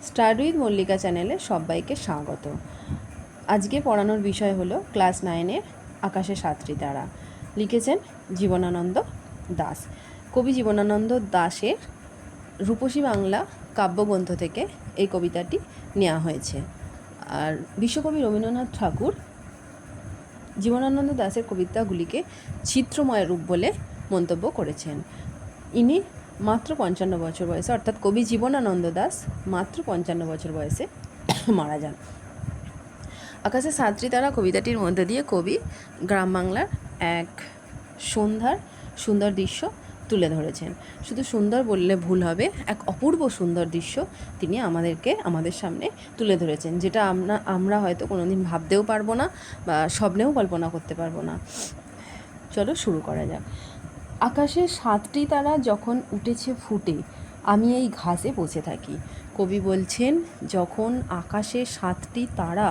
Start with Mallika চ্যানেলে সবাইকে স্বাগত। আজকে পড়ানোর বিষয় হলো ক্লাস 9-এর আকাশে সাতটি তারা। লিখেছেন জীবনানন্দ দাশ। কবি জীবনানন্দ দাশের রূপসী বাংলা কাব্যগ্রন্থ থেকে এই কবিতাটি নেওয়া হয়েছে। আর বিশ্বকবি রবীন্দ্রনাথ ঠাকুর জীবনানন্দ দাশের কবিতাগুলিকে চিত্রময় রূপ বলে মন্তব্য করেছেন। ইনি মাত্র 55 বছর বয়সে, অর্থাৎ কবি জীবনানন্দ দাশ মাত্র 55 বছর বয়সে মারা যান। আকাশে সাতটি তারা কবিতাটির মধ্যে দিয়ে কবি গ্রাম বাংলার এক সন্ধ্যার সুন্দর দৃশ্য তুলে ধরেছেন। শুধু সুন্দর বললে ভুল হবে, এক অপূর্ব সুন্দর দৃশ্য তিনি আমাদের সামনে তুলে ধরেছেন, যেটা আমরা হয়তো কোনোদিন ভাবতেও পারবো না বা স্বপ্নেও কল্পনা করতে পারবো না। চলো শুরু করা যাক। আকাশে সাতটি তারা যখন উঠেছে ফুটে, আমি এই ঘাসে বসে থাকি। কবি বলছেন যখন আকাশে সাতটি তারা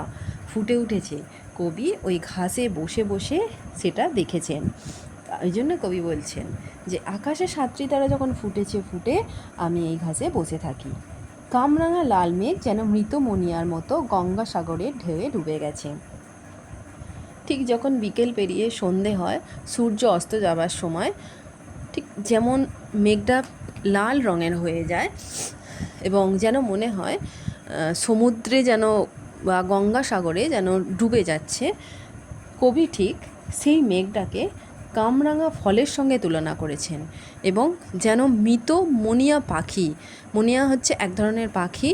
ফুটে উঠেছে, কবি ওই ঘাসে বসে বসে সেটা দেখেছেন। ওই জন্য কবি বলছেন যে আকাশে সাতটি তারা যখন ফুটে আমি এই ঘাসে বসে থাকি। কামরাঙা লাল মেঘ যেন মৃত মণিয়ার মতো গঙ্গাসাগরের ঢেউয়ে ডুবে গেছে। ঠিক যখন বিকেল পেরিয়ে সন্ধে হয়, সূর্য অস্ত যাবার সময় ঠিক যেমন মেঘটা লাল রঙের হয়ে যায় এবং যেন মনে হয় সমুদ্রে যেন বা গঙ্গাসাগরে যেন ডুবে যাচ্ছে, কবি ঠিক সেই মেঘটাকে কামরাঙা ফলের সঙ্গে তুলনা করেছেন এবং যেন মৃত মণিয়া পাখি, মণিয়া হচ্ছে এক ধরনের পাখি,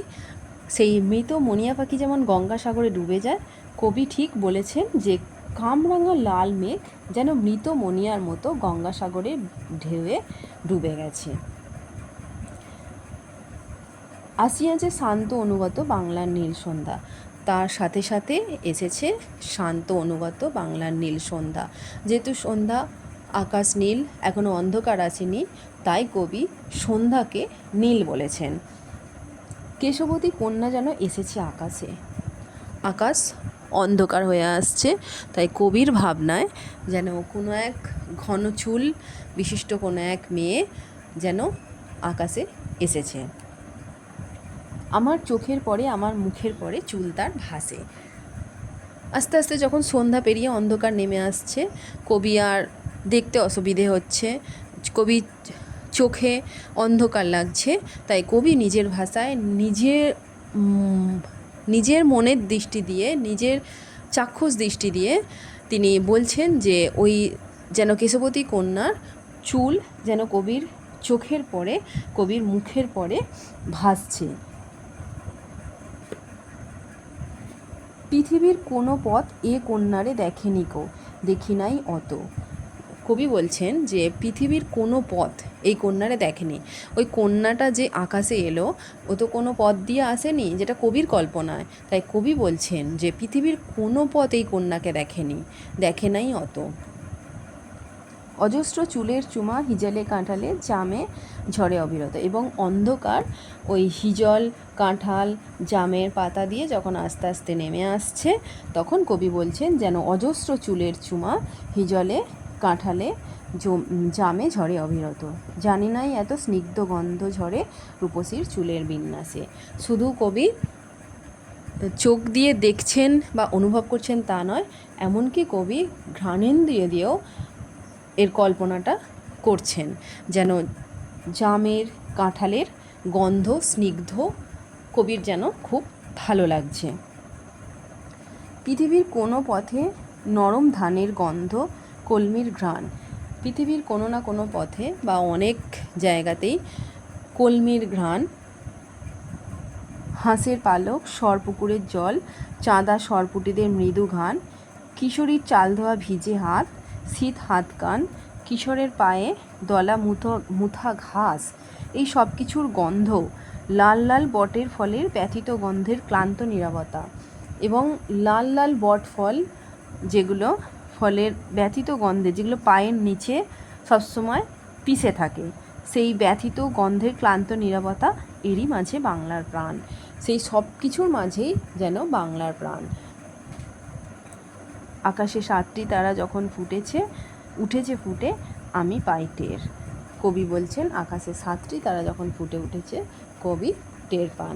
সেই মৃত মণিয়া পাখি যেমন গঙ্গাসাগরে ডুবে যায়, কবি ঠিক বলেছেন যে কামরাঙা লাল মেঘ যেন মৃত মণিয়ার মতো গঙ্গাসাগরের ঢেউয়ে ডুবে গেছে। আসিয়াছে শান্ত অনুগত বাংলার নীল সন্ধ্যা, তার সাথে সাথে এসেছে শান্ত অনুগত বাংলার নীল সন্ধ্যা। যেহেতু সন্ধ্যা, আকাশ নীল, এখনও অন্ধকার আসেনি, তাই কবি সন্ধ্যাকে নীল বলেছেন। কেশবতী কন্যা যেন এসেছে আকাশে, আকাশ অন্ধকার হয়ে আসছে, তাই কবির ভাবনায় যেন কোনো এক ঘন চুল বিশিষ্ট কোনো এক মেয়ে যেন আকাশে এসেছে। আমার চোখের পরে, আমার মুখের পরে চুল তার ভাসে। আস্তে আস্তে যখন সন্ধ্যা পেরিয়ে অন্ধকার নেমে আসছে, কবি আর দেখতে অসুবিধে হচ্ছে, কবি চোখে অন্ধকার লাগছে, তাই কবি নিজের ভাষায় নিজের মনের দৃষ্টি দিয়ে, নিজের চাক্ষুষ দৃষ্টি দিয়ে তিনি বলছেন যে ওই যেন কেশবতী কন্যার চুল যেন কবির চোখের পরে, কবির মুখের পরে ভাসছে। পৃথিবীর কোনো পথ এ কন্যারে দেখেনি কো, দেখি নাই অত। কবি বলছেন যে পৃথিবীর কোনো পথ এই কন্যারে দেখেনি। ওই কন্যাটা যে আকাশে এলো, ও তো কোনো পথ দিয়ে আসেনি, যেটা কবির কল্পনায়, তাই কবি বলছেন যে পৃথিবীর কোনো পথ এই কন্যাকে দেখেনি, দেখে নাই অত। অজস্র চুলের চুমা হিজলে কাঁঠালে জামে ঝরে অবিরত, এবং অন্ধকার ওই হিজল, কাঁঠাল, জামের পাতা দিয়ে যখন আস্তে আস্তে নেমে আসছে, তখন কবি বলছেন যেন অজস্র চুলের চুমা হিজলে কাঁঠালে জামে ঝরে অবিরত, জানি নাই এত স্নিগ্ধ গন্ধ ঝরে রূপসীর চুলের বিন্যাসে। শুধু কবি চোখ দিয়ে দেখছেন বা অনুভব করছেন তা নয়, এমনকি কবি ঘ্রাণেন্দ্রিয় দিয়েও এর কল্পনাটা করছেন, যেন জামের, কাঁঠালের গন্ধ স্নিগ্ধ কবির যেন খুব ভালো লাগছে। পৃথিবীর কোনো পথে নরম ধানের গন্ধ, কলমির ঘ্রাণ। পৃথিবীর কোনো না কোনো পথে বা অনেক জায়গাতেই কলমির ঘ্রাণ, হাঁসের পালক, সরপুকুরের জল, চাঁদা সরপুটিদের মৃদু ঘ্রাণ, কিশোরীর চাল ধোয়া ভিজে হাত, শীত হাত কান, কিশোরের পায়ে দলা মুথা ঘাস, এই সব কিছুর গন্ধ, লাল লাল বটের ফলের ব্যথিত গন্ধের ক্লান্ত নীরবতা, এবং লাল লাল বট ফল যেগুলো ফলের ব্যথিত গন্ধে, যেগুলো পায়ের নিচে সবসময় পিষে থাকে, সেই ব্যথিত গন্ধের ক্লান্ত নীরবতা, এরই মাঝে বাংলার প্রাণ। সেই সব কিছুর মাঝেই যেন বাংলার প্রাণ। আকাশে সাতটি তারা যখন উঠেছে ফুটে, আমি পাই টের। কবি বলছেন আকাশে সাতটি তারা যখন ফুটে উঠেছে, কবি টের পান।